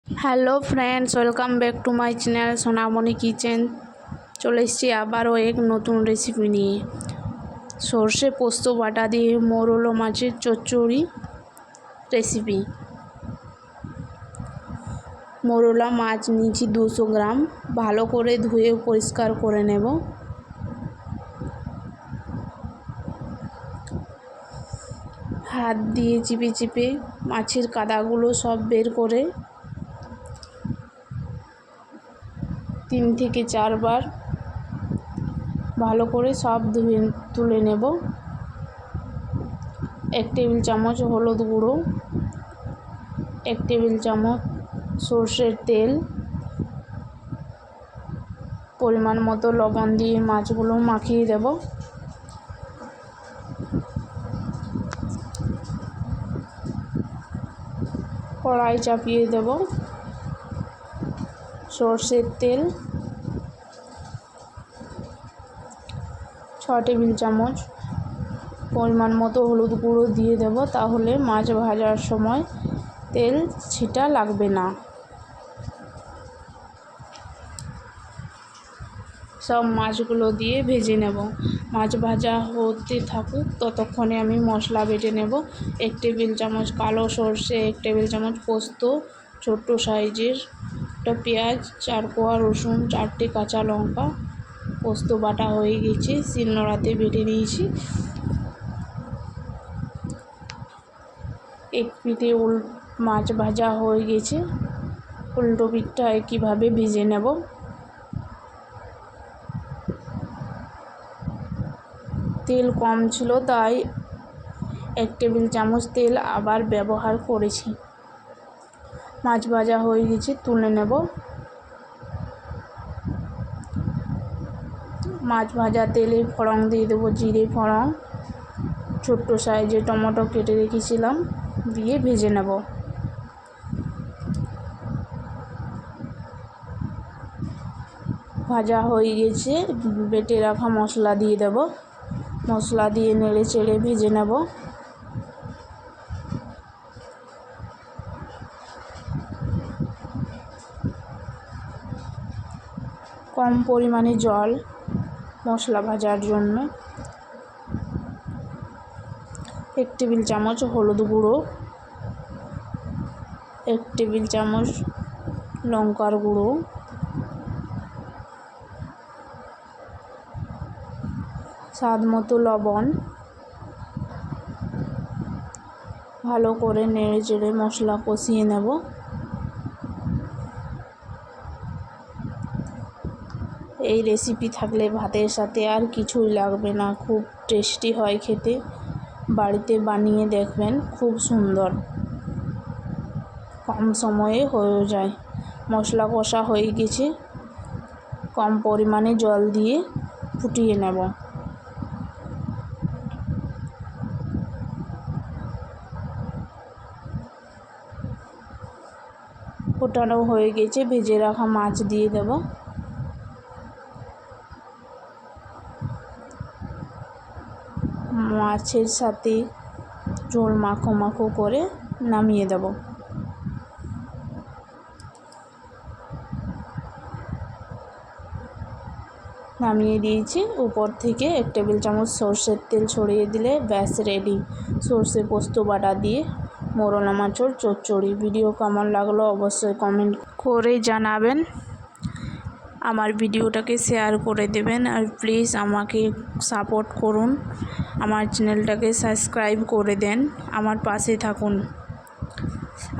Hello friends, welcome back to my channel Sonamoni kitchen. চলে এসেছি আবারও এক নতুন রেসিপি নিয়ে। সর্ষে পোস্ত বাটা দিয়ে মোরলা মাছের চচ্চড়ি রেসিপি। মোরলা মাছ নিয়েছি 200 গ্রাম। ভালো করে ধুয়ে পরিষ্কার করে নেব। হাত দিয়ে চিপে চিপে মাছের কাদাগুলো সব বের করে 3 থেকে 4 বার ভালো করে সব ধুয়ে তুলে নেব। 1 টেবিল চামচ হলুদ গুঁড়ো, 1 টেবিল চামচ সর্ষের তেল, পরিমাণ মতো লবণ দিয়ে মাছগুলো মাখিয়ে দেব। কড়াই চাপিয়ে দেব। সর্ষের তেল 6 টেবিল চামচ, পরিমাণ মতো হলুদ গুঁড়ো দিয়ে দেব, তাহলে মাছ ভাজার সময় তেল ছিটা লাগবে না। সব মাছগুলো দিয়ে ভেজে নেব। মাছ ভাজা হতে থাকুক, ততক্ষণে আমি মশলা বেটে নেব। 1 টেবিল চামচ কালো সর্ষে, 1 টেবিল চামচ পোস্ত, ছোট্ট সাইজের একটা পেঁয়াজ, 4 কোয়া রসুন, 4টে কাঁচা লঙ্কা। পোস্ত বাটা হয়ে গেছে, শিলনোড়াতে বেটে নিয়েছি। এক পিঠে মাছ ভাজা হয়ে গেছে, উল্টো পিঠটা একইভাবে ভেজে নেব। তেল কম ছিল তাই 1 টেবিল চামচ তেল আবার ব্যবহার করেছি। মাছ ভাজা হয়ে গেছে, তুলে নেব। মাছ ভাজা তেলে ফোড়ন দিয়ে দেবো, জিরে ফোড়ন, ছোট্ট সাইজে টমেটো কেটে রেখেছিলাম, দিয়ে ভেজে নেব। ভাজা হয়ে গেছে, বেটে রাখা মশলা দিয়ে দেব। মশলা দিয়ে নেড়ে চেড়ে ভেজে নেব। কম পরিমাণে জল মশলা ভাজার জন্য। 1 টেবিল চামচ হলুদ গুঁড়ো, 1 টেবিল চামচ লঙ্কার গুঁড়ো, স্বাদ মতো লবণ। ভালো করে নেড়ে চেড়ে মশলা কষিয়ে নেব। এই রেসিপি থাকলে ভাতের সাথে আর কিছুই লাগবে না, খুব টেস্টি হয় খেতে। বাড়িতে বানিয়ে দেখবেন, খুব সুন্দর, কম সময়ে হয়ে যায়। মশলা কষা হয়ে গেছে, কম পরিমাণে জল দিয়ে ফুটিয়ে নেব। ফোটানো হয়ে গেছে, ভেজে রাখা মাছ দিয়ে দেব। মাছের সাথে ঝোল মাখো মাখো করে নামিয়ে দেব। নামিয়ে দিয়েছি। উপর থেকে 1 টেবিল চামচ সর্ষের তেল ছড়িয়ে দিলে ব্যাস রেডি সর্ষে পোস্ত বাটা দিয়ে মোরলা মাছের চচ্চড়ি। ভিডিও কেমন লাগলো অবশ্যই কমেন্ট করে জানাবেন। আমার ভিডিওটাকে শেয়ার করে দেবেন, আর প্লিজ আমাকে সাপোর্ট করুন। আমার চ্যানেলটাকে সাবস্ক্রাইব করে দেন, আমার পাশে থাকুন।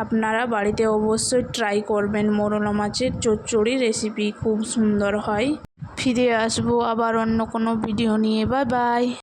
আপনারা বাড়িতে অবশ্যই ট্রাই করবেন। মোরলা মাছের চচ্চড়ি রেসিপি খুব সুন্দর হয়। ফিরে আসবো আবার অন্য কোনো ভিডিও নিয়ে। Bye bye.